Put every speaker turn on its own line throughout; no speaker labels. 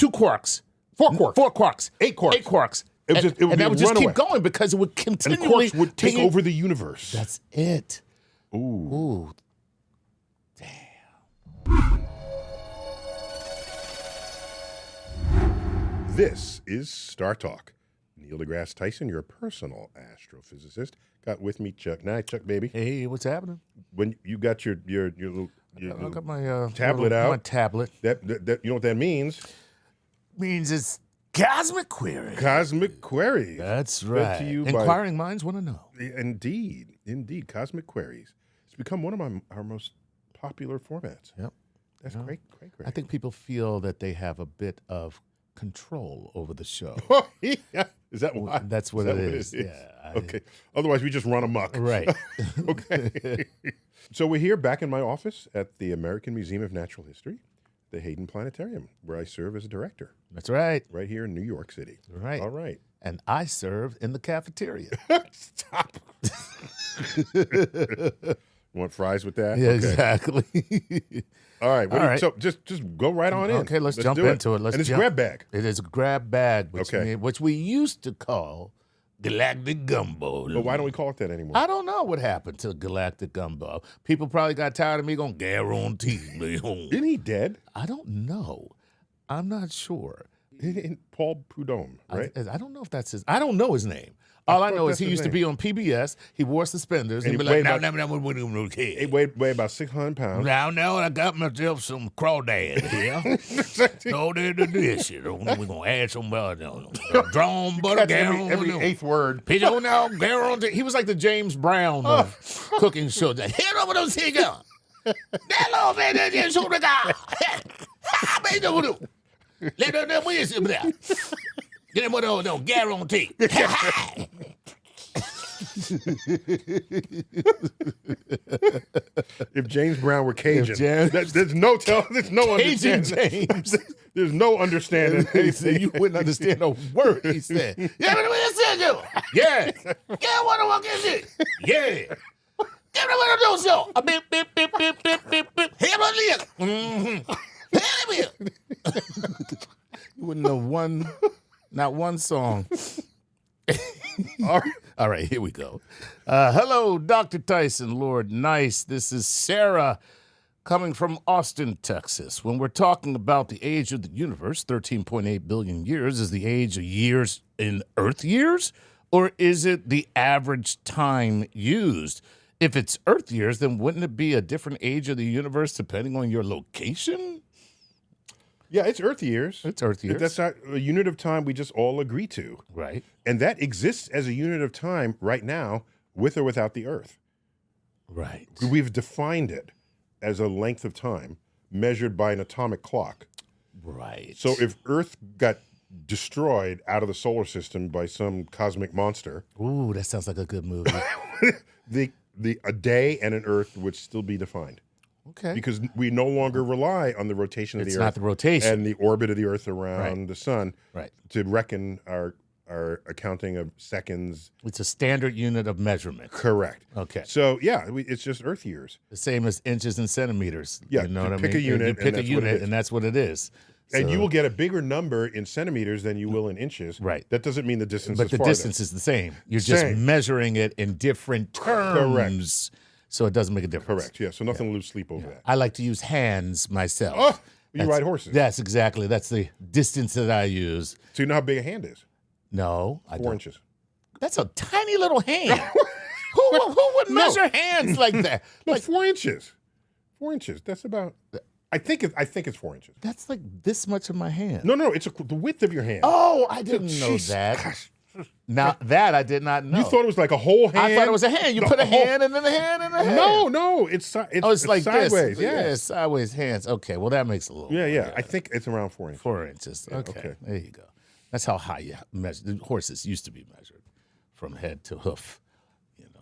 2 quarks.
4 quarks.
4 quarks.
8 quarks.
8 quarks.
It would
that would just
runaway.
keep going because it would
And
continually...
quarks would take over the universe.
That's it.
Ooh.
Damn.
This is StarTalk. Neil deGrasse Tyson, your personal astrophysicist, got with me Chuck. Night, Chuck, baby.
Hey, what's happening?
When you got your little
I got my
tablet out.
My tablet.
That you know what that means?
Means it's cosmic query.
Cosmic queries.
That's
Fed
right.
to you
Inquiring minds want to know.
Indeed, cosmic queries. It's become one of our most popular formats.
Yep.
That's great.
I think people feel that they have a bit of control over the show.
Yeah. Is that why?
That's what it is. Yeah.
Okay. Otherwise, we just run amok.
Right.
Okay. So we're here back in my office at the American Museum of Natural History, the Hayden Planetarium, where I serve as a director.
That's right.
Right here in New York City.
Right.
All right.
And I serve in the cafeteria.
Stop. Want fries with that?
Yeah,
Okay.
Exactly.
All right. So just go right on in.
Okay, let's jump
do
into it.
And it's grab bag.
It is a grab bag,
Okay.
which we used to call Galactic Gumbo.
But why don't we call it that anymore?
I don't know what happened to Galactic Gumbo. People probably got tired of me going guarantee.
Isn't he dead?
I don't know. I'm not sure.
Paul Prudhomme, right?
I don't know if that's his. I don't know his name. All I know is
that's
he
his
used to
name.
be on PBS. He wore suspenders.
And
He'd
he
be like,
weighed
no,
He weighed about 600 pounds.
Now, I got myself some crawdad here. No, this shit. We're going to add some drawn butter,
Every eighth word.
Pigeon now, guarantee. He was like the James Brown of cooking shows. Head over those here, gun. That little man, just shoot the guy. Let them win some there. Get him with no guarantee.
If James Brown were Cajun, there's no
Cajun
understanding.
James.
There's no understanding.
You wouldn't understand a word he said. Yeah, but what I said, you? Yeah. Yeah, what the fuck is it? Yeah. Give me one of those, yo. A beep, beep, beep, beep, beep, beep, beep. Here, my leg. You wouldn't know not one song. All right, here we go. Hello, Dr. Tyson, Lord Nice. This is Sarah coming from Austin, Texas. When we're talking about the age of the universe, 13.8 billion years, is the age of years in Earth years? Or is it the average time used? If it's Earth years, then wouldn't it be a different age of the universe depending on your location?
Yeah, it's Earth years.
It's Earth years.
That's not a unit of time we just all agree to.
Right.
And that exists as a unit of time right now, with or without the Earth.
Right.
We've defined it as a length of time measured by an atomic clock.
Right.
So if Earth got destroyed out of the solar system by some cosmic monster,
ooh, that sounds like a good movie.
a day and an Earth would still be defined.
Okay.
Because we no longer rely on the rotation of the Earth.
It's not the rotation.
And the orbit of the Earth around the sun to reckon our accounting of seconds.
It's a standard unit of measurement.
Correct.
Okay.
So, yeah, it's just Earth years.
The same as inches and centimeters.
Yeah,
you know what I mean?
pick a unit,
You pick a unit, and that's what it is.
And
So,
you will get a bigger number in centimeters than you will in inches.
Right.
That doesn't mean the distance
but
is
the
farther.
distance is the same. You're just measuring it in different terms. Correct. So it doesn't make a difference.
Correct, yeah. So nothing to lose sleep over that.
I like to use hands myself.
Oh, you ride horses.
That's exactly. That's the distance that I use.
So you know how big a hand is?
No, I don't.
4 inches.
That's a tiny little hand. Who would measure hands like that?
No, 4 inches. 4 inches. That's about. I think it's 4 inches.
That's like this much of my hand.
No, it's the width of your hand.
Oh, I didn't know that.
Gosh.
Now that I did not know.
You thought it was like a whole hand?
I thought it was a hand. You put a hand and then a hand and a hand.
No, it's
like
sideways.
this.
Yeah,
sideways hands. Okay, well that makes a little.
Yeah. I think it's around 4 inches.
4 inches. Okay, there you go. That's how high you measure. The horses used to be measured from head to hoof. You know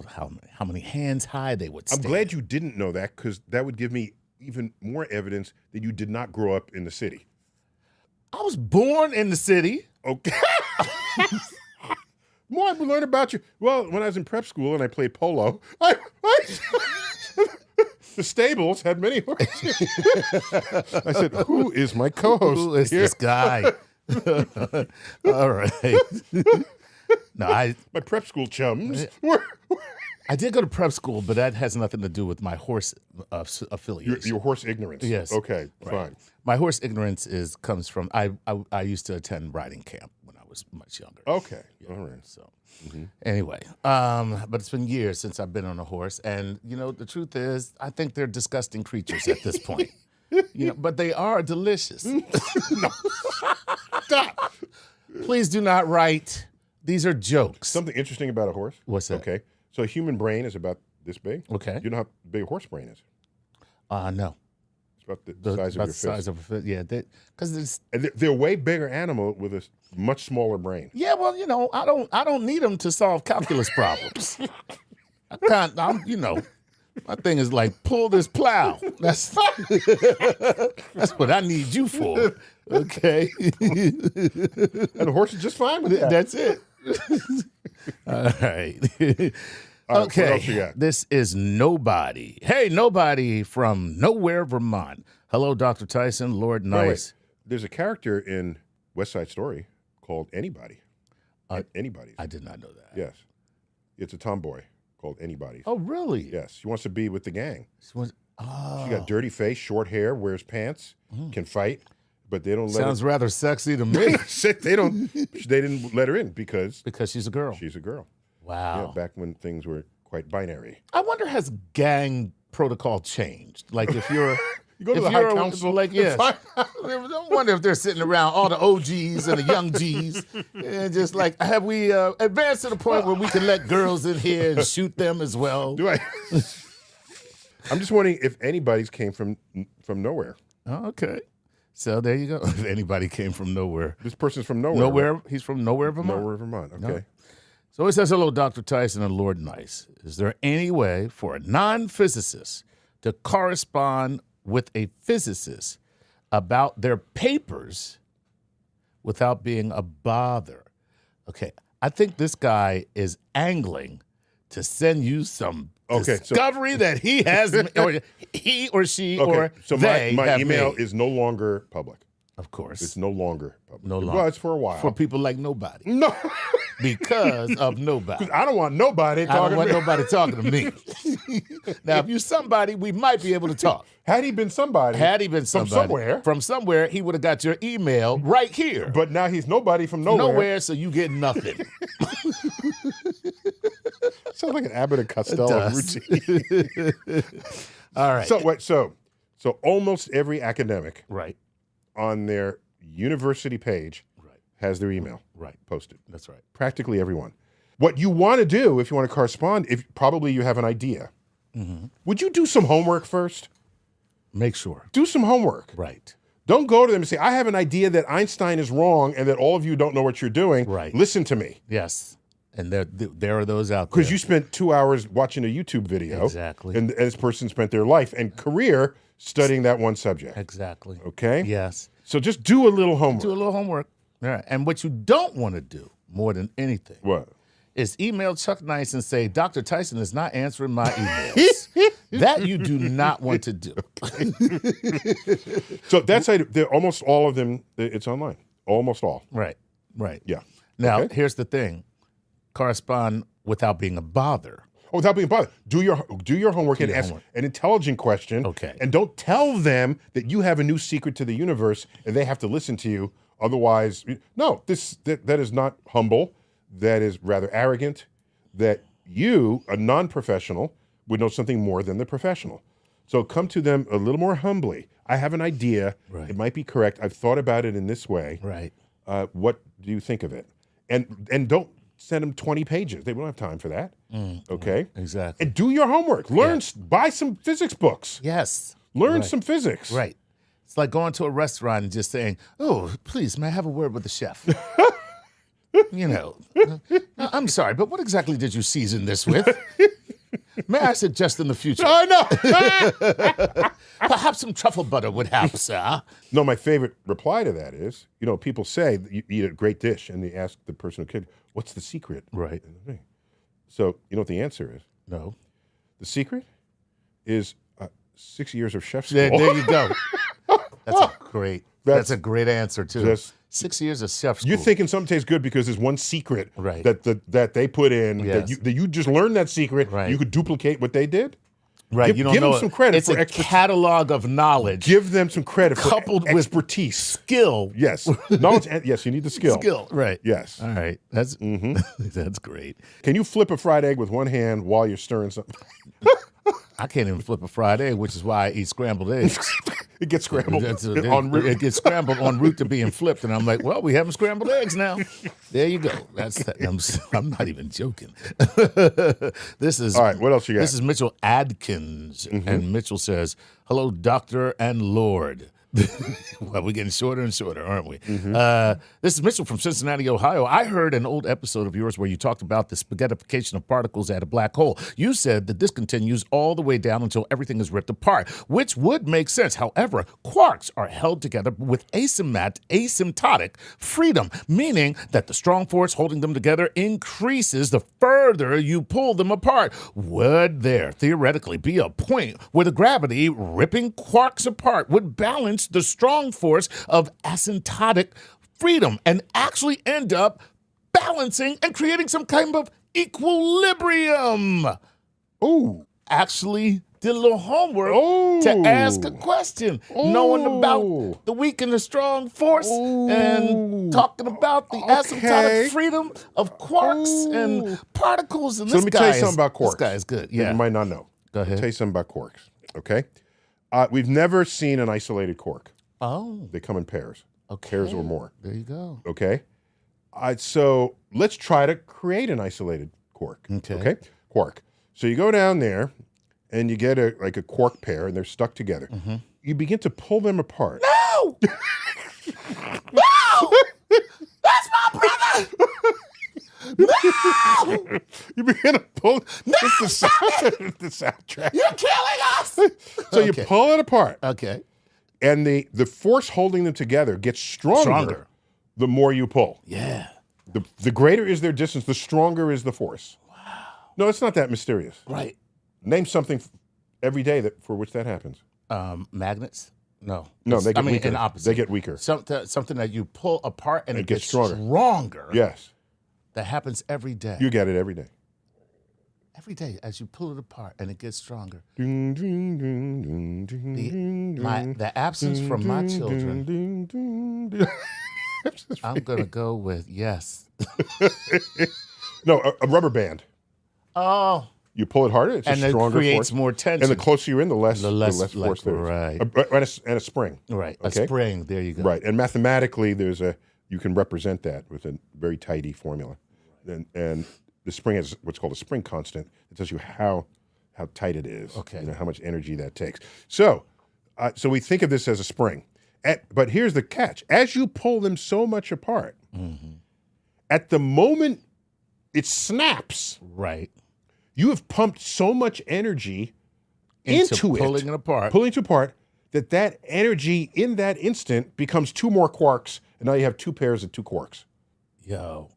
how many hands high they would stand.
I'm glad you didn't know that, because that would give me even more evidence that you did not grow up in the city.
I was born in the city.
Okay. More we learned about you. Well, when I was in prep school and I played polo, The stables had many horses. I said, who is my co-host?
Who is
here?
this guy? All right. No,
My prep school chums.
I did go to prep school, but that has nothing to do with my horse affiliation.
Your horse ignorance.
Yes.
Okay,
Right.
fine.
My horse ignorance comes from I used to attend riding camp when I was much younger.
Okay, all right.
So anyway, but it's been years since I've been on a horse, and the truth is, I think they're disgusting creatures at this point. But they are delicious.
Stop.
Please do not write. These are jokes.
Something interesting about a horse.
What's that?
Okay, so a human brain is about this big.
Okay.
You know how big a horse brain is?
No.
It's about the size of your
the
fist.
size of a fist. Yeah, because
And they're a way bigger animal with a much smaller brain.
yeah. Well, I don't need them to solve calculus problems. I can't. My thing is like pull this plow. That's what I need you for. Okay.
And the horse is just fine with that.
That's it. All right.
All right,
Okay.
what else you got?
This is Nobody. Hey, Nobody from nowhere, Vermont. Hello, Dr. Tyson. Lord
By the way,
Nice.
there's a character in West Side Story called Anybody. Anybody's.
I did not know that.
Yes. It's a tomboy called Anybody's.
Oh, really?
Yes. He wants to be with the gang.
Oh.
She got dirty face, short hair, wears pants, can fight, but they don't let
Sounds rather sexy to me.
her. They didn't let her in because
She's a girl.
she's a girl.
Wow.
Yeah, back when things were quite binary.
I wonder, has gang protocol changed? Like if you're
You go to
if
the High
you're
Council.
like yes. I wonder if they're sitting around all the OGs and the young Gs and just like, have we advanced to the point where we can let girls in here and shoot them as well?
Do I? I'm just wondering if anybody's came from nowhere.
Oh, okay. So there you go. If anybody came from nowhere.
This person's from nowhere.
Nowhere.
Right?
He's from nowhere, Vermont.
Nowhere, Vermont. Okay.
No. So it says, hello, Dr. Tyson and Lord Nice. Is there any way for a non-physicist to correspond with a physicist about their papers without being a bother? Okay, I think this guy is angling to send you some discovery that he has, or he or she or
so
they
my
have
email
made.
is no longer public.
Of course.
It's no longer public.
No
It
longer.
was for a while.
For people like Nobody.
No.
Because of Nobody.
I don't want nobody
I
talking
don't want
to me.
nobody talking to me. Now, if you're somebody, we might be able to talk.
Had he been somebody.
Had he been somebody
from somewhere.
from somewhere, he would have got your email right here.
But now he's nobody from nowhere.
So you get nothing.
Sounds like an Abbott and Costello routine.
All right.
So almost every academic
Right.
on their university page
Right.
has their email
Right.
posted.
That's right.
Practically everyone. What you want to do if you want to correspond, if probably you have an idea, would you do some homework first?
Make sure.
Do some homework.
Right.
Don't go to them and say, I have an idea that Einstein is wrong and that all of you don't know what you're doing.
Right.
Listen to me.
Yes. And there are those out there.
Because you spent 2 hours watching a YouTube video.
Exactly.
And this person spent their life and career studying that one subject.
Exactly.
Okay?
Yes.
So just do a little homework.
Do a little homework. All right. And what you don't want to do more than anything
What?
is email Chuck Nice and say, Dr. Tyson is not answering my emails. That you do not want to do.
So that's how almost all of them, it's online. Almost all.
Right. Right.
Yeah.
Now,
Okay.
here's the thing. Correspond without being a bother.
Oh, without being bothered. Do your homework and
your
ask
homework.
an intelligent question.
Okay.
And don't tell them that you have a new secret to the universe and they have to listen to you. Otherwise, no, that is not humble. That is rather arrogant. That you, a non-professional, would know something more than the professional. So come to them a little more humbly. I have an idea.
Right.
It might be correct. I've thought about it in this way.
Right.
What do you think of it? And don't send them 20 pages. They won't have time for that. Okay?
Exactly.
And do your homework. Learn, buy some physics books.
Yes.
Learn
Right.
some physics.
Right. It's like going to a restaurant and just saying, oh, please, may I have a word with the chef? I'm sorry, but what exactly did you season this with? May I suggest in the future?
I know.
Perhaps some truffle butter would help, sir.
No, my favorite reply to that is, people say that you eat a great dish and they ask the person who cooked, what's the secret?
Right.
So you know what the answer is?
No.
The secret is 6 years of chef school.
There you go. That's a great answer too.
Just-
6 years of chef school.
You're thinking something tastes good because there's one secret
Right.
that they put in
Yes.
that you just learned that secret.
Right.
You could duplicate what they did.
Right.
Give,
You don't
give
know
them some credit
it's
for
a
expertise.
catalog of knowledge
Give them some credit
coupled
for
with
expertise.
skill.
Yes. Knowledge. And, yes, you need the skill.
Skill. Right.
Yes.
All right. That's that's great.
Can you flip a fried egg with one hand while you're stirring something?
I can't even flip a fried egg, which is why I eat scrambled eggs.
It gets scrambled
That's
en route.
It gets scrambled en route to being flipped, and I'm like, well, we having scrambled eggs now. There you go. I'm not even joking. This is
All right, what else you got?
This is Mitchell Adkins, and Mitchell says, "Hello, Doctor and Lord." Well, we're getting shorter and shorter, aren't we? This is Mitchell from Cincinnati, Ohio. I heard an old episode of yours where you talked about the spaghettification of particles at a black hole. You said that this continues all the way down until everything is ripped apart, which would make sense. However, quarks are held together with asymptotic freedom, meaning that the strong force holding them together increases the further you pull them apart. Would there theoretically be a point where the gravity ripping quarks apart would balance the strong force of asymptotic freedom and actually end up balancing and creating some kind of equilibrium?
Ooh.
Actually did a little homework to ask a question, knowing about the weak and the strong force and talking about the asymptotic freedom of quarks and particles. And
So
this
let me tell you something about quarks.
This guy is good.
You
Yeah.
might not know.
Go ahead.
I'll tell you something about quarks. Okay. We've never seen an isolated quark.
Oh,
They come in pairs.
okay.
Pairs or more.
There you go.
Okay. So let's try to create an isolated quark.
Okay.
Quark. So you go down there and you get a quark pair and they're stuck together. You begin to pull them apart.
No! No! That's my brother! No!
You begin to pull.
No!
It's the soundtrack.
You're killing us!
So you pull it apart.
Okay.
And the force holding them together gets stronger the more you pull.
Yeah.
The greater is their distance, the stronger is the force. Wow. No, it's not that mysterious.
Right.
Name something every day for which that happens.
Magnets? No.
No, they get weaker.
In opposite.
They get weaker.
Something that you pull apart and it gets
stronger. Yes.
That happens every day.
You get it every day.
Every day as you pull it apart and it gets stronger.
Ding, ding, ding, ding, ding,
The absence from my children, I'm going to go with yes.
No, a rubber band.
Oh.
You pull it harder, it's
and
a stronger
it creates
force.
more tension.
And the closer you're in, the less force there is.
Right.
And a spring.
Right.
Okay?
A spring. There you go.
Right. And mathematically, you can represent that with a very tidy formula. And the spring has what's called a spring constant. It tells you how tight it is.
Okay.
How much energy that takes. So we think of this as a spring. But here's the catch. As you pull them so much apart, at the moment it snaps,
right,
you have pumped so much energy into
pulling it apart.
Pulling it apart, that energy in that instant becomes two more quarks, and now you have two pairs of two quarks.
Yo.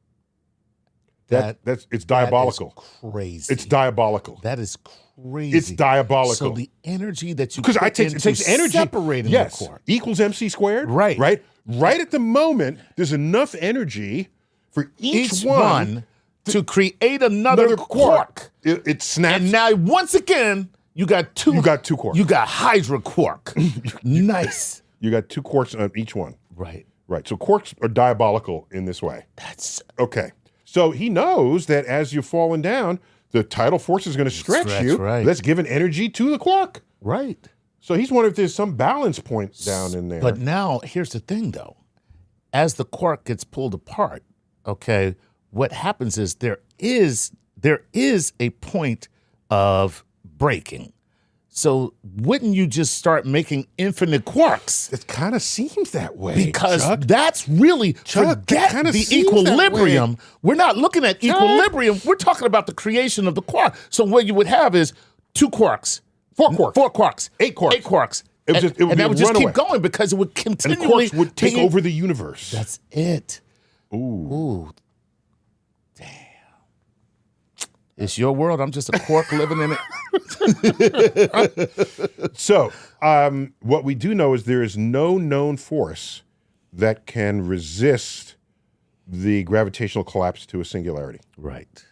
It's diabolical.
That is crazy.
It's diabolical.
That is crazy.
It's diabolical.
So the energy that you
because it takes energy
separating the quark
equals MC squared.
Right.
Right at the moment, there's enough energy for each one
to create another quark.
It snaps.
And now once again, you got two.
You got two quarks.
You got hydra quark. Nice.
You got two quarks on each one.
Right.
So quarks are diabolical in this way.
That's
okay. So he knows that as you're falling down, the tidal force is going to stretch you.
Right.
That's giving energy to the quark.
Right.
So he's wondering if there's some balance point down in there.
But now, here's the thing, though. As the quark gets pulled apart, okay, what happens is there is a point of breaking. So wouldn't you just start making infinite quarks?
It kind of seems that way.
Because
Chuck.
That's really,
Chuck,
forget the equilibrium. We're not looking at equilibrium. We're talking about the creation of the quark. So what you would have is two quarks. Four quarks. Eight quarks.
It would
that would just keep going because it would continually.
And the quarks would take over the universe.
That's it.
Ooh.
Damn. It's your world. I'm just a quark living in it.
So, what we do know is there is no known force that can resist the gravitational collapse to a singularity.
Right.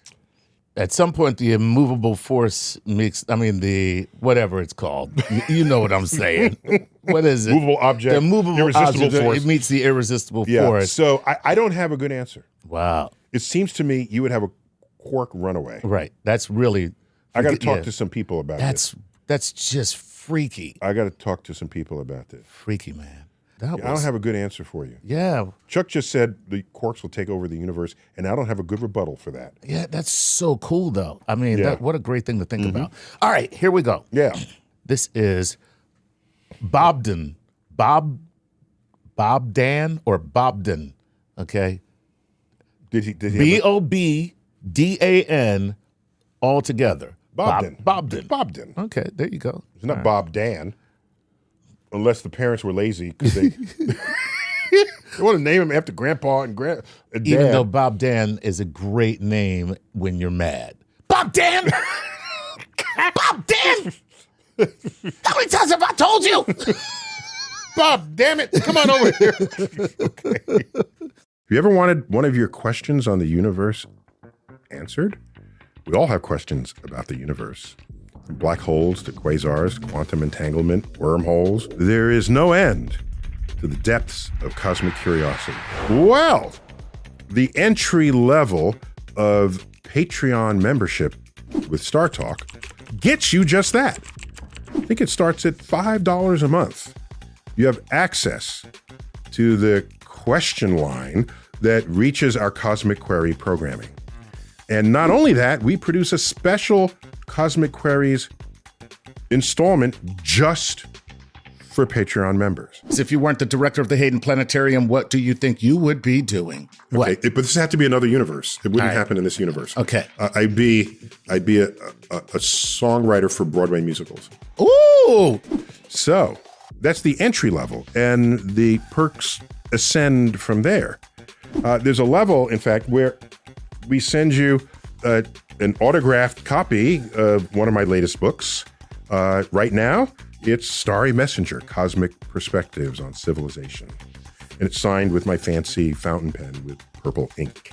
At some point, the immovable force whatever it's called. You know what I'm saying. What is it?
Movable object,
The movable
irresistible
object,
force.
It meets the irresistible
Yeah.
force.
So I don't have a good answer.
Wow.
It seems to me you would have a quark runaway.
Right. That's really...
I got to talk to some people about this.
That's just freaky.
I got to talk to some people about this.
Freaky, man.
I don't have a good answer for you.
Yeah.
Chuck just said the quarks will take over the universe, and I don't have a good rebuttal for that.
Yeah, that's so cool, though. I mean,
Yeah.
what a great thing to think about. All right, here we go.
Yeah.
This is Bobden. Bobdan or Bobden, okay?
Did he
Bobdan all together.
Bobden.
Bobden.
Bobden.
Okay, there you go.
It's not Bob Dan, unless the parents were lazy because they they want to name him after Grandpa and Dad.
Even though Bob Dan is a great name when you're mad. Bob Dan! Bob Dan! How many times have I told you?
Bob, damn it! Come on over here. Okay. Have you ever wanted one of your questions on the universe answered? We all have questions about the universe. From black holes to quasars, quantum entanglement, wormholes. There is no end to the depths of cosmic curiosity. Well, the entry level of Patreon membership with StarTalk gets you just that. I think it starts at $5 a month. You have access to the question line that reaches our Cosmic Query programming. And not only that, we produce a special Cosmic Queries installment just for Patreon members.
So if you weren't the director of the Hayden Planetarium, what do you think you would be doing? What?
Okay, but this had to be another universe. It wouldn't happen in this universe.
Okay.
I'd be a songwriter for Broadway musicals.
Ooh!
So that's the entry level, and the perks ascend from there. There's a level, in fact, where we send you an autographed copy of one of my latest books. Right now, it's Starry Messenger, Cosmic Perspectives on Civilization. And it's signed with my fancy fountain pen with purple ink.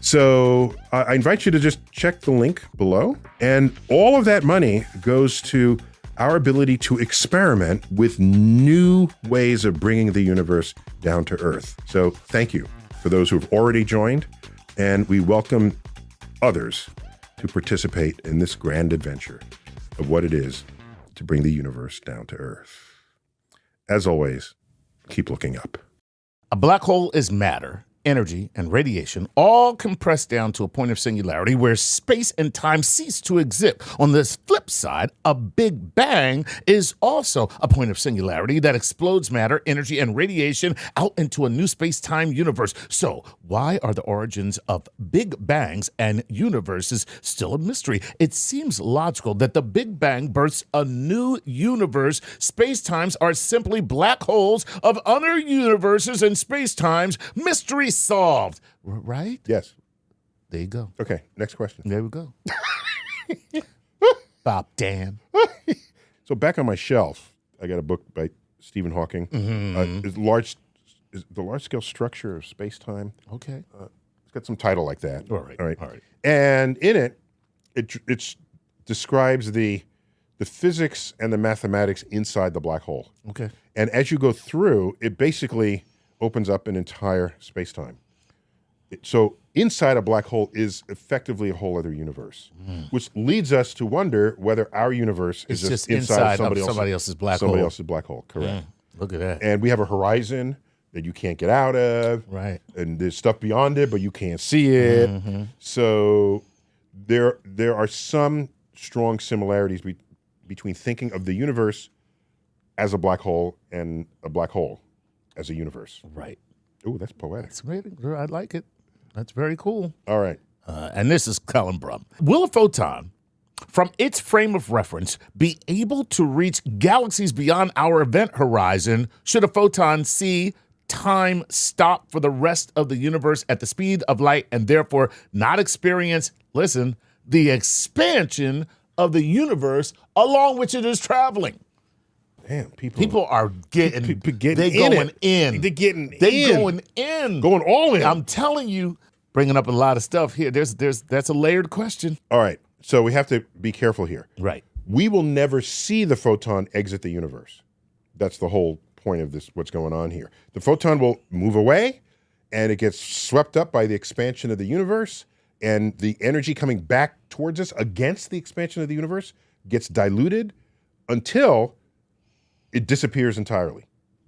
So I invite you to just check the link below. And all of that money goes to our ability to experiment with new ways of bringing the universe down to Earth. So thank you for those who have already joined. And we welcome others to participate in this grand adventure of what it is to bring the universe down to Earth. As always, keep looking up.
A black hole is matter, energy, and radiation, all compressed down to a point of singularity where space and time cease to exist. On this flip side, a Big Bang is also a point of singularity that explodes matter, energy, and radiation out into a new space-time universe. So why are the origins of Big Bangs and universes still a mystery? It seems logical that the Big Bang births a new universe. Space-times are simply black holes of other universes and space-times. Mystery solved. Right?
Yes.
There you go.
Okay, next question.
There we go. Bob Dan.
So back on my shelf, I got a book by Stephen Hawking. Is the large-scale structure of space-time.
Okay.
It's got some title like that.
All right.
And in it describes the physics and the mathematics inside the black hole.
Okay.
And as you go through, it basically opens up an entire space-time. So inside a black hole is effectively a whole other universe, which leads us to wonder whether our universe is just inside
somebody else's black hole.
Somebody else's black hole, correct.
Look at that.
And we have a horizon that you can't get out of.
Right.
And there's stuff beyond it, but you can't see it. So there are some strong similarities between thinking of the universe as a black hole and a black hole as a universe.
Right.
Ooh, that's poetic.
It's really, I like it. That's very cool.
All right.
And this is Colin Brum. Will a photon, from its frame of reference, be able to reach galaxies beyond our event horizon should a photon see time stop for the rest of the universe at the speed of light and therefore not experience, listen, the expansion of the universe along which it is traveling.
Damn,
people are getting
They're going in. Going all in.
I'm telling you, bringing up a lot of stuff here. That's a layered question.
All right. So we have to be careful here.
Right.
We will never see the photon exit the universe. That's the whole point of this, what's going on here. The photon will move away, and it gets swept up by the expansion of the universe, and the energy coming back towards us against the expansion of the universe gets diluted until it disappears entirely.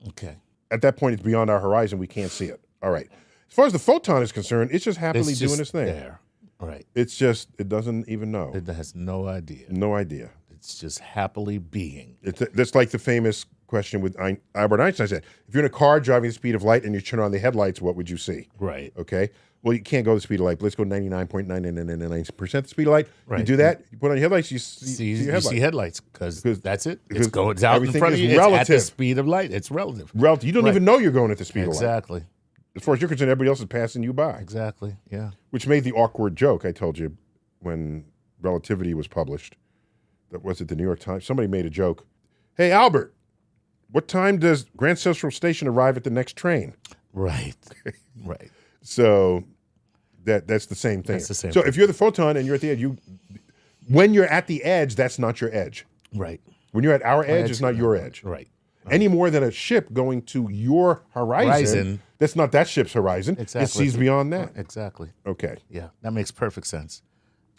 Okay.
At that point, it's beyond our horizon. We can't see it. All right. As far as the photon is concerned, it's just happily doing its thing.
There. Right.
It's just, it doesn't even know.
It has no idea.
No idea.
It's just happily being.
That's like the famous question with Albert Einstein said, if you're in a car driving the speed of light and you turn on the headlights, what would you see?
Right.
Okay. Well, you can't go the speed of light. Let's go 99.9999% the speed of light.
Right.
You do that, you put on your headlights, you see your headlights.
You see headlights because that's it.
Because
it's out in front of you.
Relative.
It's at the speed of light. It's relative.
You don't even know you're going at the speed of light.
Exactly.
As far as you're concerned, everybody else is passing you by.
Exactly. Yeah.
Which made the awkward joke I told you when Relativity was published. That was it the New York Times. Somebody made a joke. Hey, Albert, what time does Grand Central Station arrive at the next train?
Right. Right.
So that's the same thing.
That's the same
so
thing.
if you're the photon and you're at the edge, when you're at the edge, that's not your edge.
Right.
When you're at our edge, it's not your edge.
Right.
Any more than a ship going to your horizon. That's not that ship's horizon.
Exactly.
It sees beyond that.
Exactly.
Okay.
Yeah, that makes perfect sense.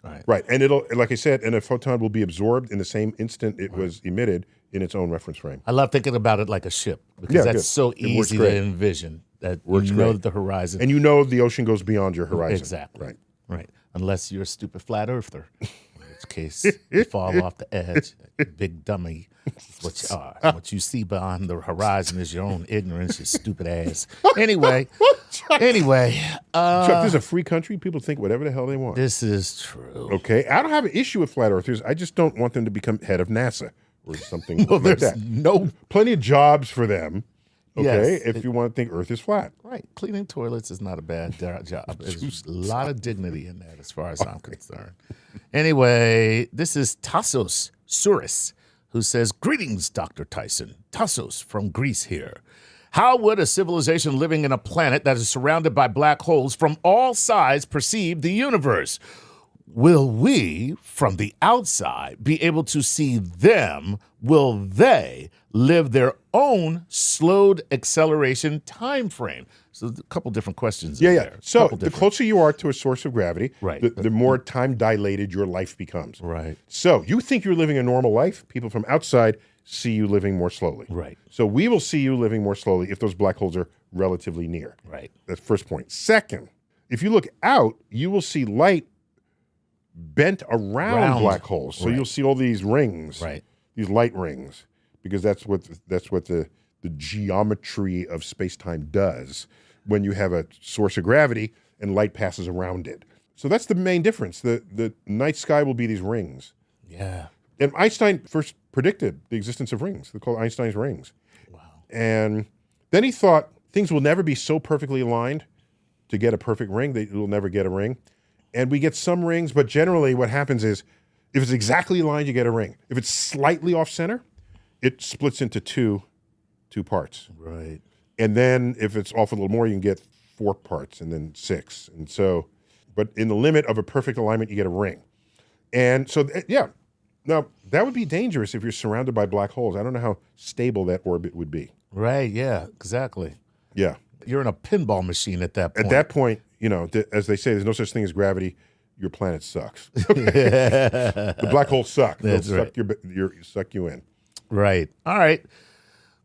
Right.
Right. And it'll, like I said, and a photon will be absorbed in the same instant it was emitted in its own reference frame.
I love thinking about it like a ship because that's
good.
so
It works
easy
great.
to envision that
Works
you know
great.
that the horizon.
And you know the ocean goes beyond your horizon.
Exactly.
Right.
Right. Unless you're a stupid flat earther, in which case you fall off the edge. You big dummy. That's what you are. What you see beyond the horizon is your own ignorance, you stupid ass. Anyway.
Chuck, this is a free country. People think whatever the hell they want.
This is true.
Okay. I don't have an issue with flat earthers. I just don't want them to become head of NASA or something like
There's
that. Plenty of jobs for them. Okay.
Yes,
if you want to think Earth is flat.
Right. Cleaning toilets is not a bad job. There's a lot of dignity in that as far as I'm concerned. Anyway, this is Tassos Souris, who says, "Greetings, Dr. Tyson. Tassos from Greece here. How would a civilization living in a planet that is surrounded by black holes from all sides perceive the universe? Will we, from the outside, be able to see them? Will they live their own slowed acceleration time frame?" So a couple different questions there.
So the closer you are to a source of gravity,
Right.
the more time dilated your life becomes.
Right.
So you think you're living a normal life. People from outside see you living more slowly.
Right.
So we will see you living more slowly if those black holes are relatively near.
Right.
That's the first point. Second, if you look out, you will see light bent around black holes. So you'll see all these rings, these light rings, because that's what the geometry of space-time does when you have a source of gravity and light passes around it. So that's the main difference. The night sky will be these rings.
Yeah.
And Einstein first predicted the existence of rings. They're called Einstein's rings.
Wow.
And then he thought things will never be so perfectly aligned to get a perfect ring that you'll never get a ring. And we get some rings, but generally what happens is if it's exactly aligned, you get a ring. If it's slightly off center, it splits into two parts.
Right.
And then if it's off a little more, you can get 4 parts and then 6. And so, but in the limit of a perfect alignment, you get a ring. And so, yeah. Now, that would be dangerous if you're surrounded by black holes. I don't know how stable that orbit would be.
Right, yeah, exactly.
Yeah.
You're in a pinball machine at that point.
At that point, you know, as they say, there's no such thing as gravity. Your planet sucks. The black holes suck. They'll suck you in.
Right. All right.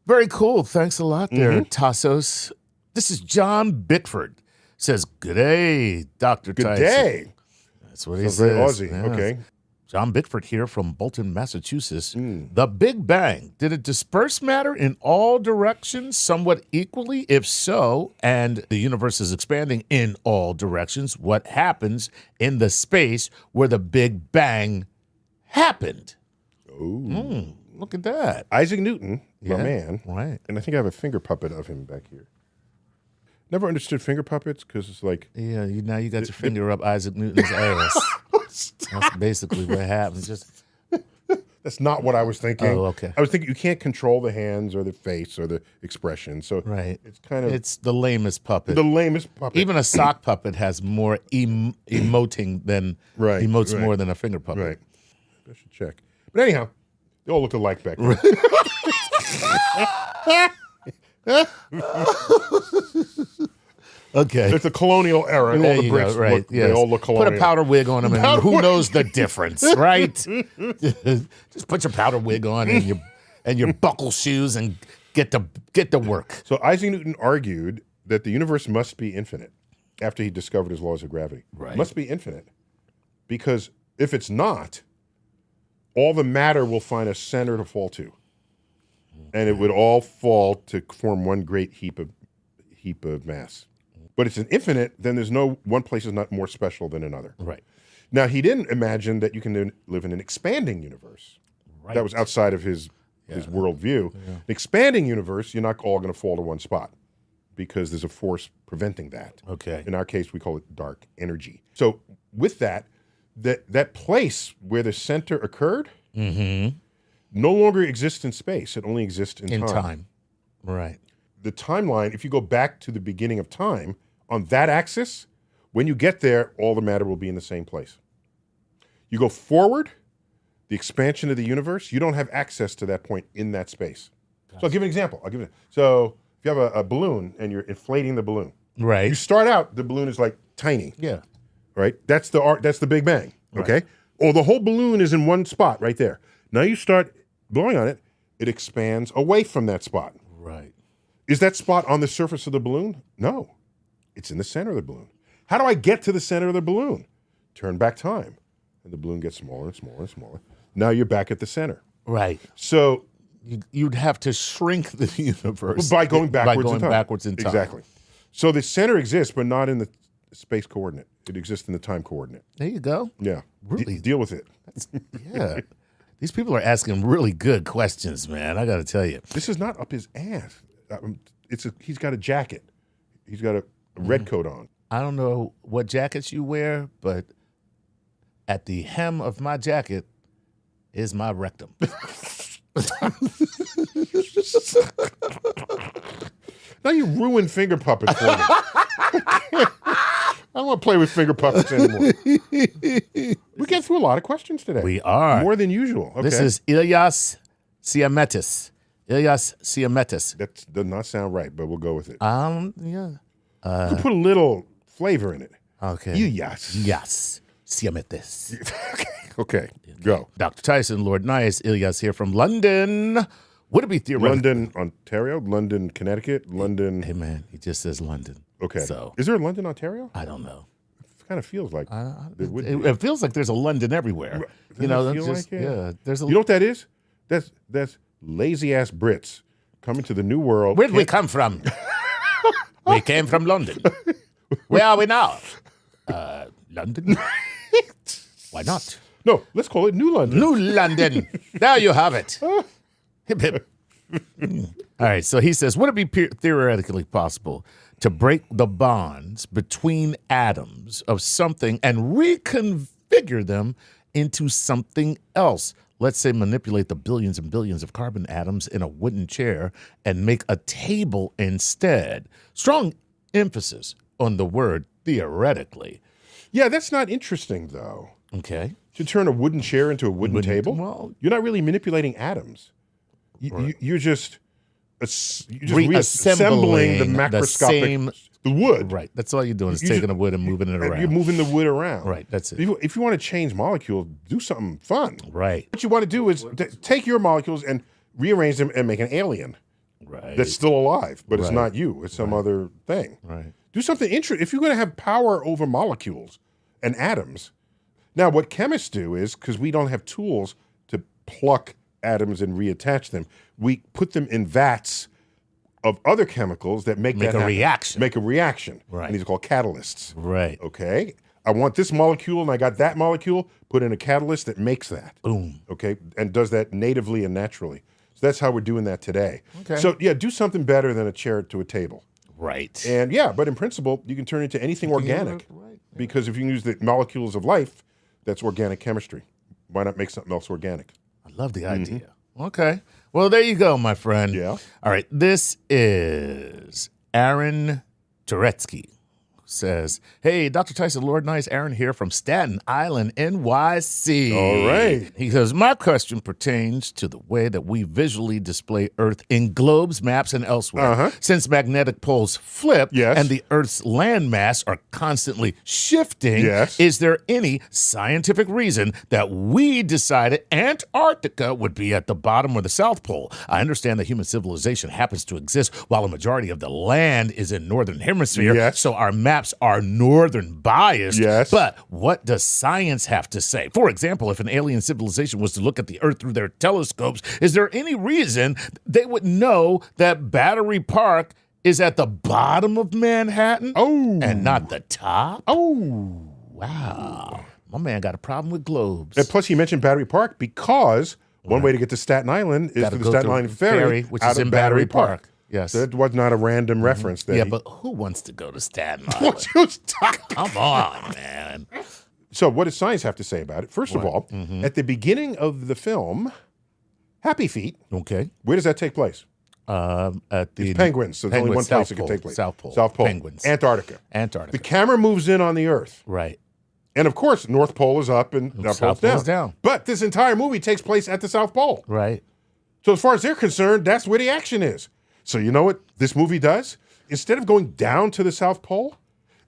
Very cool. Thanks a lot there, Tassos. This is John Bickford. Says, "Good day, Dr. Tyson."
Good day.
That's what he says.
Very Aussie.
Yeah.
Okay.
John Bickford here from Bolton, Massachusetts. The Big Bang, did it disperse matter in all directions somewhat equally? If so, and the universe is expanding in all directions, what happens in the space where the Big Bang happened?
Oh,
Look at that.
Isaac Newton, my man.
Right.
And I think I have a finger puppet of him back here. Never understood finger puppets because it's like...
Yeah, now you got your finger up Isaac Newton's ass. That's basically what happens. Just
That's not what I was thinking.
Oh, okay.
I was thinking you can't control the hands or the face or the expression. So
right.
it's kind of
It's the lamest puppet.
the lamest puppet.
Even a sock puppet has more emoting than emotes more than a finger puppet.
Right. I should check. But anyhow, they all look alike back then.
Okay.
It's a colonial era.
There
All the
you
bricks
go, right?
look,
Yes.
they all look colonial.
Put a powder wig on them, and who knows the difference, right? Just put your powder wig on and your buckle shoes and get to work.
So Isaac Newton argued that the universe must be infinite after he discovered his laws of gravity.
Right.
Must be infinite. Because if it's not, all the matter will find a center to fall to. And it would all fall to form one great heap of mass. But it's an infinite, then there's no one place is not more special than another.
Right.
Now, he didn't imagine that you can live in an expanding universe.
Right.
That was outside of his worldview. Yeah. An expanding universe, you're not all going to fall to one spot because there's a force preventing that.
Okay.
In our case, we call it dark energy. So with that place where the center occurred no longer exists in space. It only exists in time.
Right.
The timeline, if you go back to the beginning of time, on that axis, when you get there, all the matter will be in the same place. You go forward, the expansion of the universe, you don't have access to that point in that space. Gotcha. So I'll give an example. So if you have a balloon and you're inflating the balloon,
right?
You start out, the balloon is like tiny.
Yeah.
Right? That's the Big Bang. Okay? Right. Or the whole balloon is in one spot right there. Now you start blowing on it, it expands away from that spot.
Right.
Is that spot on the surface of the balloon? No. It's in the center of the balloon. How do I get to the center of the balloon? Turn back time. And the balloon gets smaller and smaller and smaller. Now you're back at the center.
Right.
So
you'd have to shrink the universe
by going backwards
in time.
Exactly. So the center exists, but not in the space coordinate. It exists in the time coordinate.
There you go.
Yeah.
Really?
Deal with it.
Yeah. These people are asking really good questions, man. I got to tell you.
This is not up his ass. He's got a jacket. He's got a red coat on.
I don't know what jackets you wear, but at the hem of my jacket is my rectum.
Now you ruined finger puppets for me. I don't want to play with finger puppets anymore. We get through a lot of questions today.
We are.
More than usual. Okay.
This is Ilyas Siametis.
That does not sound right, but we'll go with it.
Yeah.
You can put a little flavor in it.
Okay.
Ilyas
Siametis.
Okay. Go.
Dr. Tyson, Lord Nice, Ilyas here from London. Would it be theoretical?
London, Ontario? London, Connecticut? London.
Hey, man, he just says London.
Okay.
So,
is there a London, Ontario?
I don't know.
It kind of feels like there would be.
It feels like there's a London everywhere.
Doesn't it feel like it?
Yeah. There's a.
You know what that is? That's lazy ass Brits coming to the new world.
Where did we come from? We came from London. Where are we now? London. Why not?
No, let's call it New London.
New London. There you have it. Hip, hip. All right, so he says, would it be theoretically possible to break the bonds between atoms of something and reconfigure them into something else? Let's say manipulate the billions and billions of carbon atoms in a wooden chair and make a table instead. Strong emphasis on the word theoretically.
Yeah, that's not interesting, though.
Okay.
To turn a wooden chair into a wooden table?
Well,
you're not really manipulating atoms. You're just
reassembling
the macroscopic the wood.
Right. That's all you're doing is taking the wood and moving it around.
You're moving the wood around.
Right. That's it.
If you want to change molecules, do something fun.
Right.
What you want to do is take your molecules and rearrange them and make an alien.
Right.
That's still alive, but it's not you. It's some other thing.
Right.
Do something interesting. If you're going to have power over molecules and atoms. Now, what chemists do is, because we don't have tools to pluck atoms and reattach them, we put them in vats of other chemicals that make that
a
happen.
reaction.
Make a reaction.
Right.
And these are called catalysts.
Right.
Okay. I want this molecule and I got that molecule, put in a catalyst that makes that.
Boom.
Okay. And does that natively and naturally. So that's how we're doing that today.
Okay.
So yeah, do something better than a chair to a table.
Right.
And yeah, but in principle, you can turn it into anything organic.
Right.
Because if you can use the molecules of life that's organic chemistry. Why not make something else organic?
I love the idea. Okay. Well, there you go, my friend.
Yeah.
All right. This is Aaron Turetsky. Says, hey, Dr. Tyson, Lord Nice, Aaron here from Staten Island, NYC.
All right.
He says, my question pertains to the way that we visually display Earth in globes, maps, and elsewhere. Since magnetic poles flip and the Earth's landmass are constantly shifting, is there any scientific reason that we decided Antarctica would be at the bottom or the South Pole? I understand that human civilization happens to exist while a majority of the land is in northern hemisphere, so our maps are northern biased. But what does science have to say? For example, if an alien civilization was to look at the Earth through their telescopes, is there any reason they would know that Battery Park is at the bottom of Manhattan and not the top? Wow. My man got a problem with globes.
And plus, he mentioned Battery Park because one way to get to Staten Island is through the Staten Island Ferry,
which is in Battery Park. Yes.
So that was not a random reference there.
Yeah, but who wants to go to Staten Island? Come on, man.
So what does science have to say about it? First of all, at the beginning of the film, Happy Feet, where does that take place?
At the
it's penguins, so there's only one place it can take place.
South Pole.
Penguins. Antarctica.
The
camera moves in on the Earth.
Right.
And of course, North Pole is up and South Pole is
down.
But this entire movie takes place at the South Pole.
Right.
So as far as they're concerned, that's where the action is. So you know what this movie does? Instead of going down to the South Pole,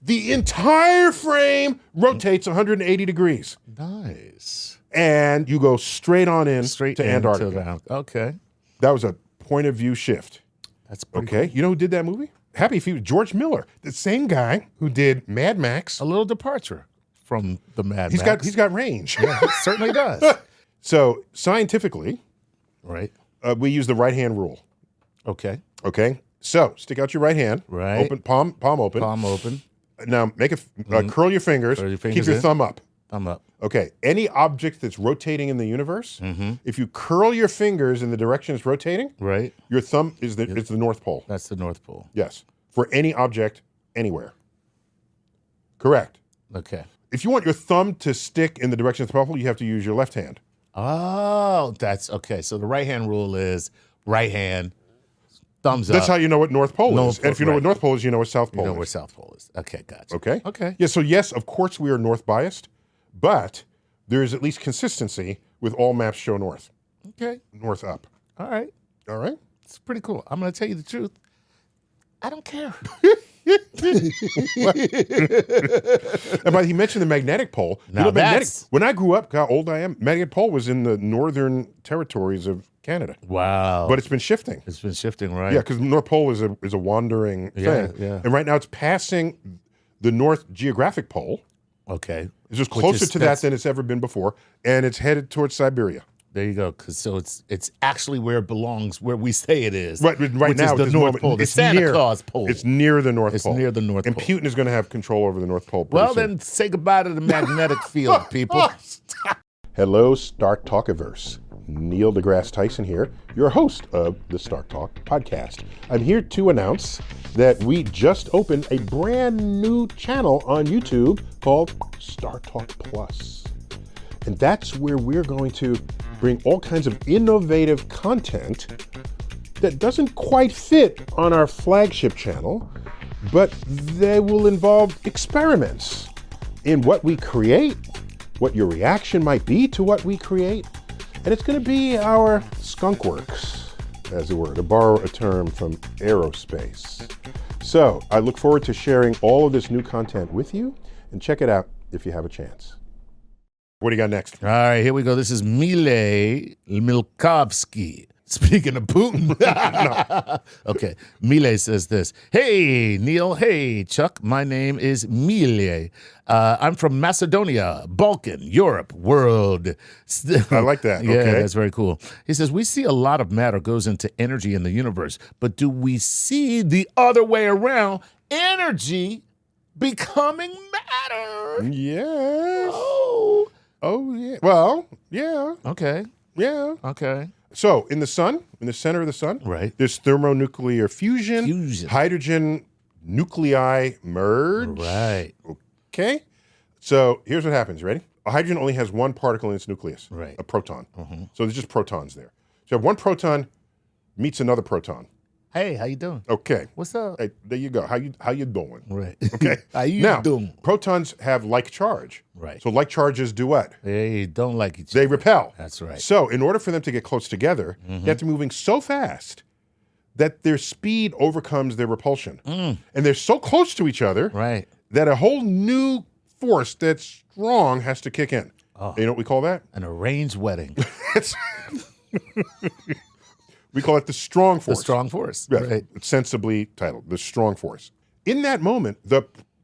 the entire frame rotates 180 degrees.
Nice.
And you go straight on in to Antarctica.
Okay.
That was a point of view shift.
That's pretty cool.
You know who did that movie? Happy Feet, George Miller, the same guy who did Mad Max.
A little departure from the Mad Max.
He's got range.
Yeah, he certainly does.
So scientifically, we use the right hand rule.
Okay.
So stick out your right hand.
Right.
Open palm open.
Palm open.
Now make curl your fingers. Keep your thumb up.
Thumb up.
Okay. Any object that's rotating in the universe, if you curl your fingers in the direction it's rotating, your thumb is the North Pole.
That's the North Pole.
Yes. For any object anywhere. Correct.
Okay.
If you want your thumb to stick in the direction of the pole, you have to use your left hand.
Oh, that's okay. So the right hand rule is right hand. Thumbs up.
That's how you know what North Pole is. And if you know what North Pole is, you know what South Pole is.
You know where South Pole is. Okay, gotcha.
Okay. Yeah, so yes, of course we are north biased, but there is at least consistency with all maps show north.
Okay.
North up.
All right. It's pretty cool. I'm going to tell you the truth. I don't care.
But he mentioned the magnetic pole. When I grew up, how old I am, magnetic pole was in the northern territories of Canada.
Wow.
But it's been shifting.
It's been shifting, right?
Yeah, because North Pole is a wandering thing.
Yeah.
And right now it's passing the North Geographic Pole.
Okay.
It's just closer to that than it's ever been before. And it's headed towards Siberia.
There you go. So it's actually where it belongs, where we say it is.
Right now,
is the North Pole, the Santa Claus Pole.
It's near the North Pole.
It's near the North Pole.
And Putin is going to have control over the North Pole.
Well, then say goodbye to the magnetic field, people.
Hello, StarTalkiverse. Neil deGrasse Tyson here, your host of the StarTalk podcast. I'm here to announce that we just opened a brand new channel on YouTube called StarTalk Plus. And that's where we're going to bring all kinds of innovative content that doesn't quite fit on our flagship channel, but they will involve experiments in what we create, what your reaction might be to what we create, and it's going to be our skunk works, as it were, to borrow a term from aerospace. So I look forward to sharing all of this new content with you, and check it out if you have a chance. What do you got next?
All right, here we go. This is Mile Milkovsky. Speaking of Putin. Okay, Mile says this. Hey, Neil. Hey, Chuck. My name is Mile. I'm from Macedonia, Balkan, Europe, world.
I like that.
Yeah,
okay.
That's very cool. He says, we see a lot of matter goes into energy in the universe, but do we see the other way around, energy becoming matter?
Yes. Oh, yeah. Well, yeah.
Okay.
Yeah.
Okay.
So, in the sun, in the center of the sun, there's thermonuclear fusion. Hydrogen nuclei merge.
Right.
Okay. So, here's what happens. Ready? A hydrogen only has one particle in its nucleus,
Right.
a proton. So there's just protons there. So you have one proton meets another proton.
Hey, how you doing?
Okay.
What's up?
Hey, there you go. How you doing?
Right.
Okay.
How you
now,
doing?
protons have like charge.
Right.
So like charges do what?
They don't like each other.
They repel.
That's right.
So in order for them to get close together, they have to be moving so fast that their speed overcomes their repulsion. And they're so close to each other
Right.
that a whole new force that's strong has to kick in.
Oh.
You know what we call that?
An arranged wedding.
We call it the strong
The
force.
strong force.
Yes,
Right.
it's sensibly titled, the strong force. In that moment,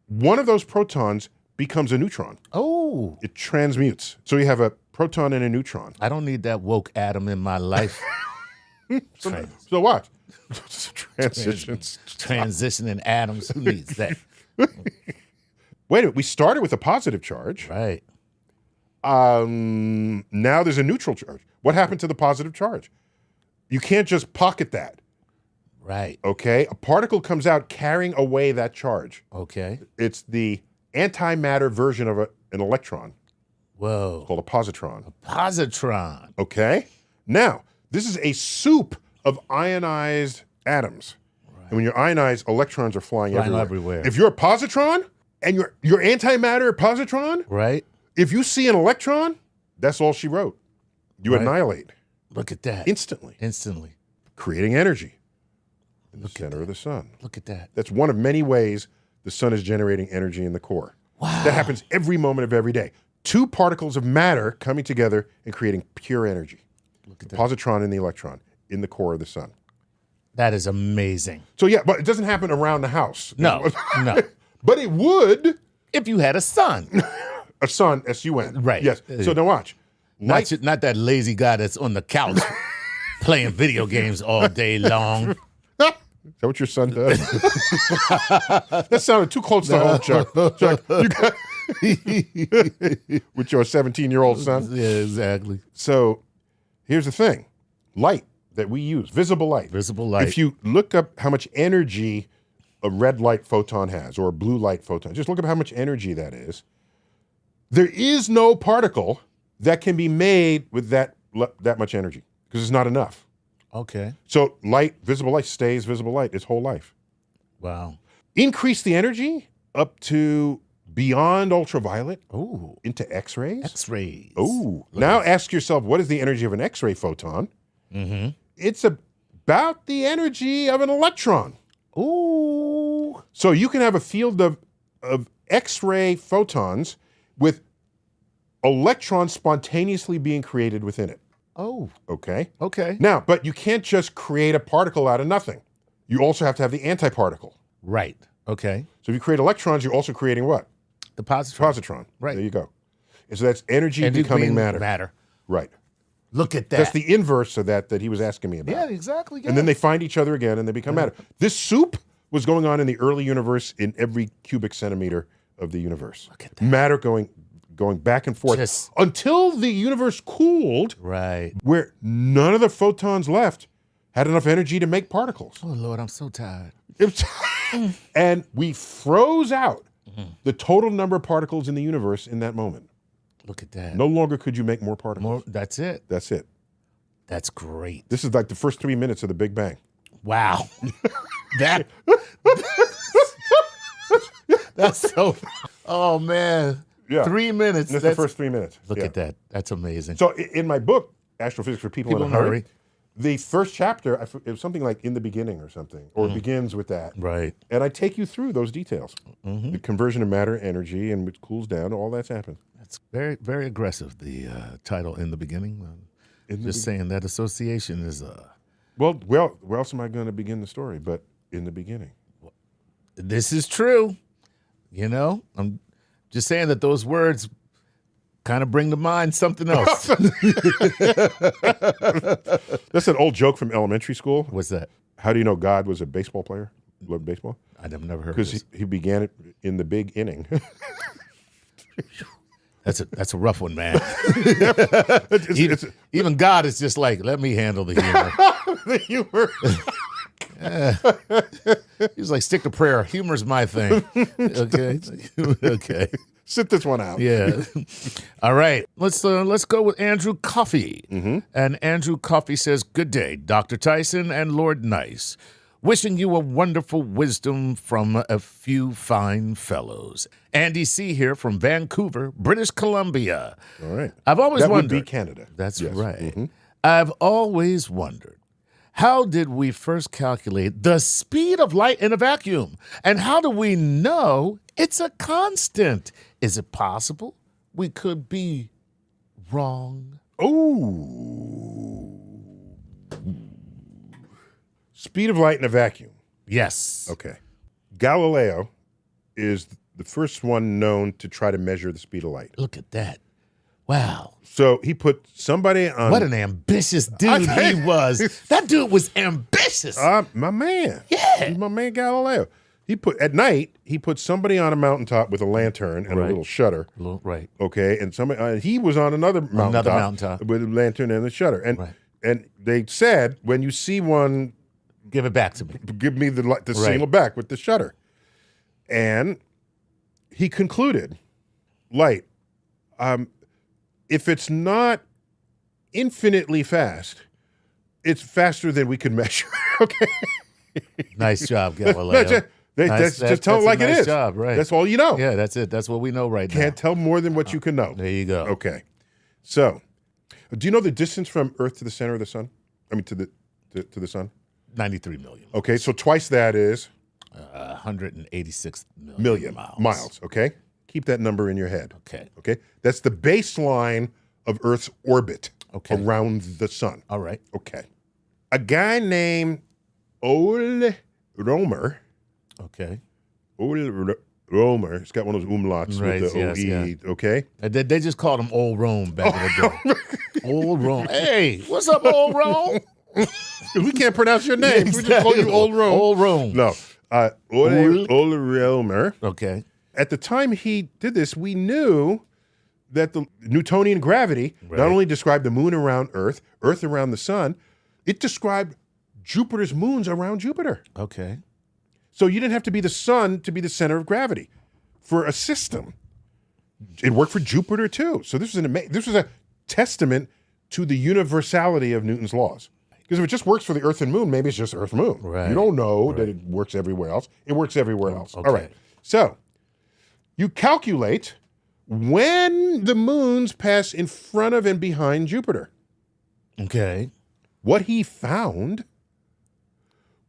one of those protons becomes a neutron.
Oh,
It transmutes. So you have a proton and a neutron.
I don't need that woke atom in my life.
So what? Transitions.
Transitioning atoms. Who needs that?
Wait a minute. We started with a positive charge.
Right.
Now there's a neutral charge. What happened to the positive charge? You can't just pocket that.
Right.
Okay? A particle comes out carrying away that charge.
Okay.
It's the antimatter version of an electron
Whoa.
called a positron.
Positron.
Okay? Now, this is a soup of ionized atoms. And when you're ionized, electrons are flying everywhere. If you're a positron and you're antimatter positron,
Right.
if you see an electron, that's all she wrote. You
Right.
annihilate
Look at that.
instantly,
Instantly.
creating energy in the center of the sun.
Look at that.
That's one of many ways the sun is generating energy in the core.
Wow.
That happens every moment of every day. Two particles of matter coming together and creating pure energy.
Look at
The
that.
positron and the electron in the core of the sun.
That is amazing.
So yeah, but it doesn't happen around the house.
No. No.
But it would.
If you had a son.
A sun, S-U-N.
Right.
Yes. So now watch.
Not that lazy guy that's on the couch playing video games all day long.
Is that what your son does? That sounded too close to home, Chuck. Chuck, you got with your 17-year-old son.
Yeah, exactly.
So here's the thing. Light that we use, visible light.
Visible light.
If you look up how much energy a red light photon has or a blue light photon, just look up how much energy that is. There is no particle that can be made with that much energy because it's not enough.
Okay.
So light, visible light stays visible light its whole life.
Wow.
Increase the energy up to beyond ultraviolet
Ooh.
into X-rays.
X-rays.
Oh, now ask yourself, what is the energy of an X-ray photon?
Mm-hmm.
It's about the energy of an electron.
Ooh.
So you can have a field of X-ray photons with electrons spontaneously being created within it.
Oh.
Okay?
Okay.
Now, but you can't just create a particle out of nothing. You also have to have the antiparticle.
Right. Okay.
So if you create electrons, you're also creating what?
The positron.
Positron.
Right.
There you go. And so that's energy
And
becoming
being
matter.
Matter.
Right.
Look at that.
That's the inverse of that he was asking me about.
Yeah, exactly. Yeah.
And then they find each other again and they become matter. This soup was going on in the early universe in every cubic centimeter of the universe.
Look at that.
Matter going back and forth
Just-
until the universe cooled,
Right.
where none of the photons left had enough energy to make particles.
Oh, Lord, I'm so tired.
And we froze out the total number of particles in the universe in that moment.
Look at that.
No longer could you make more particles.
That's it.
That's it.
That's great.
This is like the first 3 minutes of the Big Bang.
Wow. That's so, oh man.
Yeah.
3 minutes.
That's the first 3 minutes.
Look
Yeah.
at that. That's amazing.
So in my book, Astrophysics for People in a Hurry, the first chapter, it was something like In the Beginning or something, or it begins with that.
Right.
And I take you through those details. The conversion of matter, energy, and which cools down, all that's happened.
That's very, very aggressive, the title In the Beginning. Saying that association is...
Well, where else am I going to begin the story but in the beginning?
This is true. You know, I'm just saying that those words kind of bring to mind something else.
That's an old joke from elementary school.
What's that?
How do you know God was a baseball player? Loved baseball?
I've never heard of
Because
this.
he began it in the big inning.
That's a rough one, man.
It's
Even God is just like, let me handle the humor.
the humor.
He's like, stick to prayer. Humor's my thing. Okay. Okay.
Sit this one out.
Yeah. All right. Let's go with Andrew Coffey. And Andrew Coffey says, "Good day, Dr. Tyson and Lord Nice. Wishing you a wonderful wisdom from a few fine fellows. Andy C. here from Vancouver, British Columbia.
All right.
I've always
that
wondered.
Would be Canada.
That's
Yes.
right. I've always wondered, how did we first calculate the speed of light in a vacuum? And how do we know it's a constant? Is it possible we could be wrong?"
Oh. Speed of light in a vacuum.
Yes.
Okay. Galileo is the first one known to try to measure the speed of light.
Look at that. Wow.
So he put somebody on.
What an ambitious dude he was. That dude was ambitious.
My man.
Yeah.
He's my man Galileo. At night, he put somebody on a mountaintop with a lantern and a little shutter.
Right.
Okay. And somebody he was on another mountaintop with a lantern and a shutter. And they said, when you see one,
give it back to me.
Give me the signal back with the shutter. And he concluded, light, if it's not infinitely fast, it's faster than we can measure. Okay.
Nice job, Galileo.
Just tell it like it is.
Nice job, right.
That's all you know.
Yeah, that's it. That's what we know right now.
Can't tell more than what you can know.
There you go.
Okay. So, do you know the distance from Earth to the center of the sun? I mean, to the sun?
93 million.
Okay, so twice that is?
186
million
miles.
Okay? Keep that number in your head.
Okay.
That's the baseline of Earth's orbit around the sun.
All right.
Okay. A guy named Ole Romer.
Okay.
Ole Romer. He's got one of those umlauts with the O-E. Okay?
They just called him Old Rome back in the day. Old Rome. Hey, what's up, Old Rome?
We can't pronounce your name. We just call you Old Rome.
Old Rome.
No. Ole Romer.
Okay.
At the time he did this, we knew that the Newtonian gravity not only described the moon around Earth, Earth around the sun, it described Jupiter's moons around Jupiter.
Okay.
So you didn't have to be the sun to be the center of gravity for a system. It worked for Jupiter too. So this was a testament to the universality of Newton's laws. Because if it just works for the Earth and Moon, maybe it's just Earth and Moon.
Right.
You don't know that it works everywhere else. It works everywhere else.
Okay.
All right. So you calculate when the moons pass in front of and behind Jupiter.
Okay.
What he found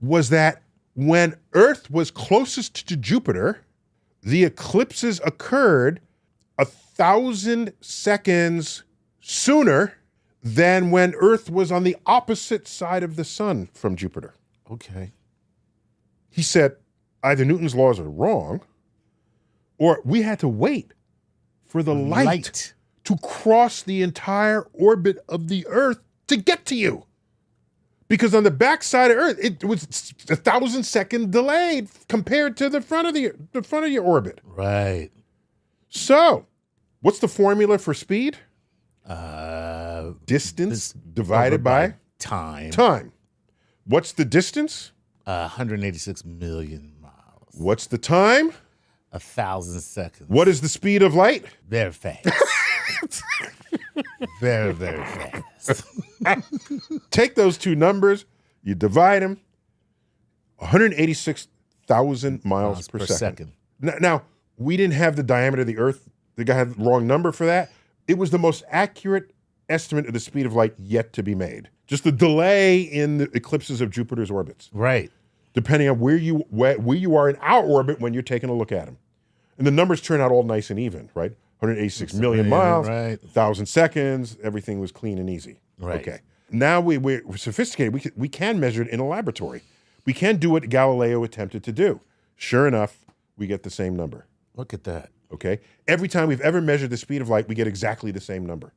was that when Earth was closest to Jupiter, the eclipses occurred 1,000 seconds sooner than when Earth was on the opposite side of the sun from Jupiter.
Okay.
He said either Newton's laws are wrong, or we had to wait for the light to cross the entire orbit of the Earth to get to you. Because on the backside of Earth, it was 1,000-second delay compared to the front of your orbit.
Right.
So, what's the formula for speed? Distance divided by
time.
Time. What's the distance?
186 million miles.
What's the time?
1,000 seconds.
What is the speed of light?
Very fast. Very, very fast.
Take those two numbers, you divide them, 186,000 miles per second. Now, we didn't have the diameter of the Earth. The guy had the wrong number for that. It was the most accurate estimate of the speed of light yet to be made. Just the delay in the eclipses of Jupiter's orbits.
Right.
Depending on where you are in our orbit when you're taking a look at them. And the numbers turn out all nice and even, right? 186 million miles, 1,000 seconds, everything was clean and easy.
Right.
Okay. Now we're sophisticated. We can measure it in a laboratory. We can do what Galileo attempted to do. Sure enough, we get the same number.
Look at that.
Okay. Every time we've ever measured the speed of light, we get exactly the same number.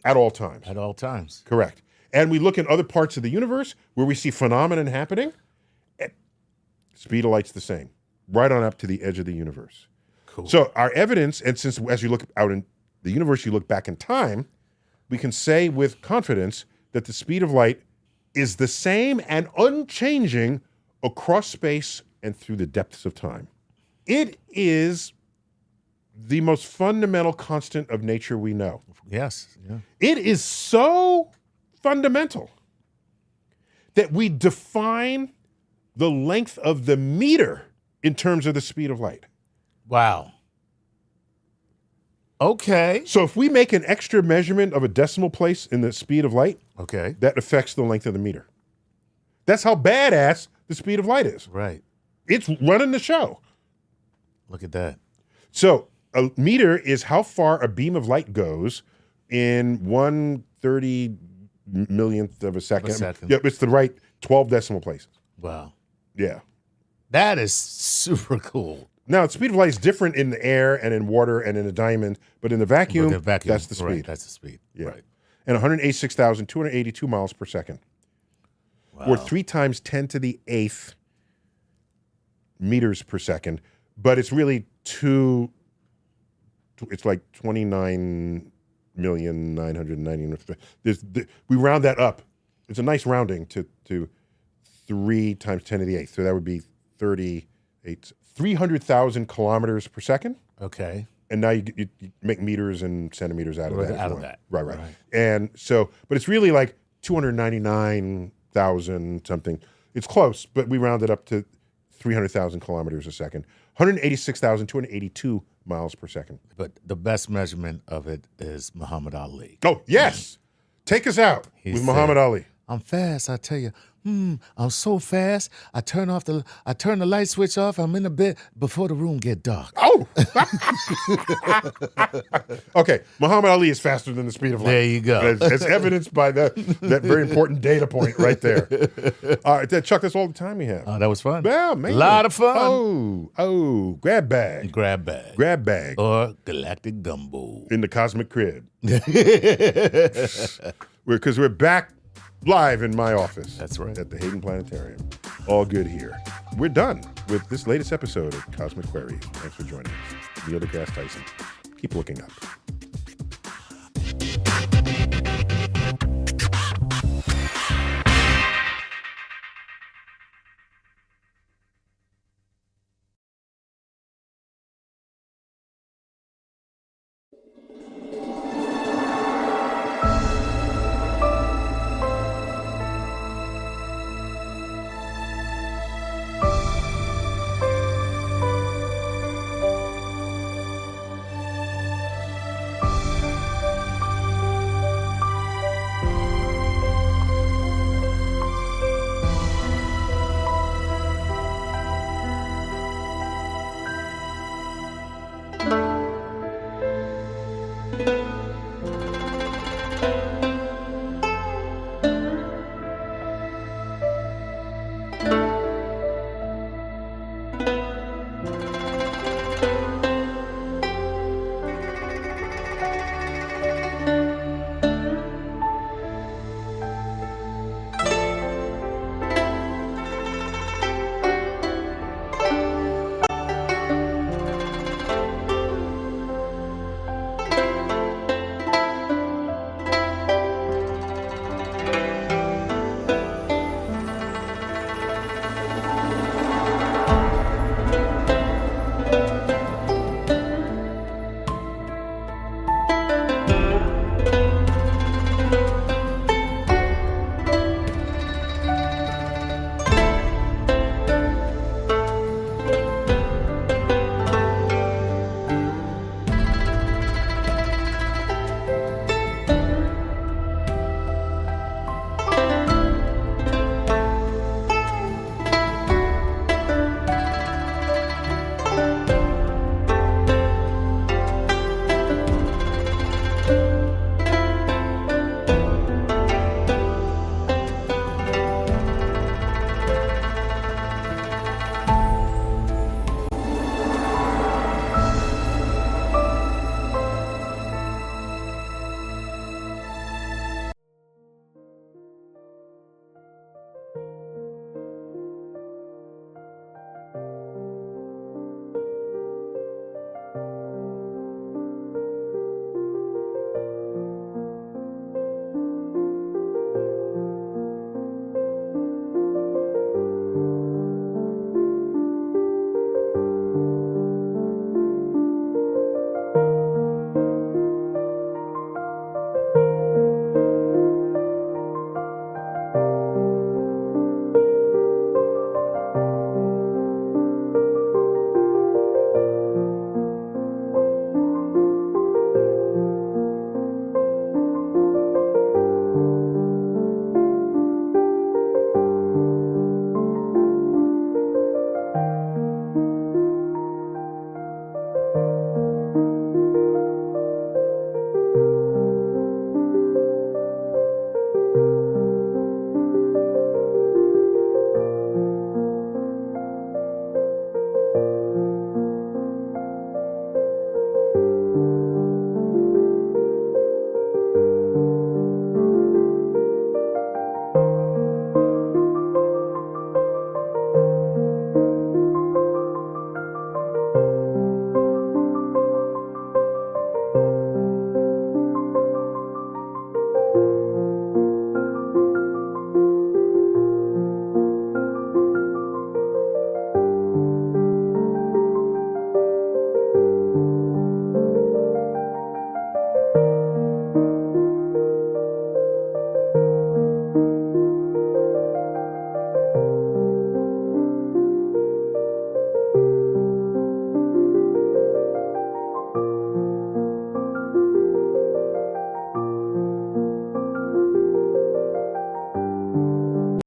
At all times.
At all times.
Correct. And we look in other parts of the universe where we see phenomenon happening. Speed of light's the same. Right on up to the edge of the universe.
Cool.
So our evidence, and since as you look out in the universe, you look back in time, we can say with confidence that the speed of light is the same and unchanging across space and through the depths of time. It is the most fundamental constant of nature we know.
Yes. Yeah.
It is so fundamental that we define the length of the meter in terms of the speed of light.
Wow. Okay.
So if we make an extra measurement of a decimal place in the speed of light,
Okay.
that affects the length of the meter. That's how badass the speed of light is.
Right.
It's running the show.
Look at that.
So a meter is how far a beam of light goes in 1/30 millionth of a second. Yep, it's the right 12 decimal places.
Wow.
Yeah.
That is super cool.
Now, the speed of light is different in the air and in water and in a diamond, but in the vacuum, that's the speed.
Right, that's the speed.
Yeah.
Right.
And 186,282 miles per second.
Wow.
Or 3 times 10 to the 8th meters per second. But it's really it's like 29,990,000. We round that up. It's a nice rounding to 3 times 10 to the 8th. So that would be 300,000 kilometers per second.
Okay.
And now you make meters and centimeters out of that.
Out of that.
Right. And so, but it's really like 299,000 something. It's close, but we round it up to 300,000 kilometers a second. 186,282 miles per second.
But the best measurement of it is Muhammad Ali.
Oh, yes. Take us out with Muhammad Ali.
I'm fast, I tell you. I'm so fast. I turn the light switch off. I'm in the bed before the room get dark.
Oh. Okay. Muhammad Ali is faster than the speed of light.
There you go.
As evidenced by that very important data point right there. All right, Chuck, that's all the time we have.
Oh, that was fun.
Yeah, man.
A lot of fun.
Oh, grab bag.
Grab bag.
Grab bag.
Or galactic gumbo.
In the cosmic crib. Because we're back live in my office.
That's right.
At the Hayden Planetarium. All good here. We're done with this latest episode of Cosmic Queries. Thanks for joining us. Neil deGrasse Tyson. Keep looking up.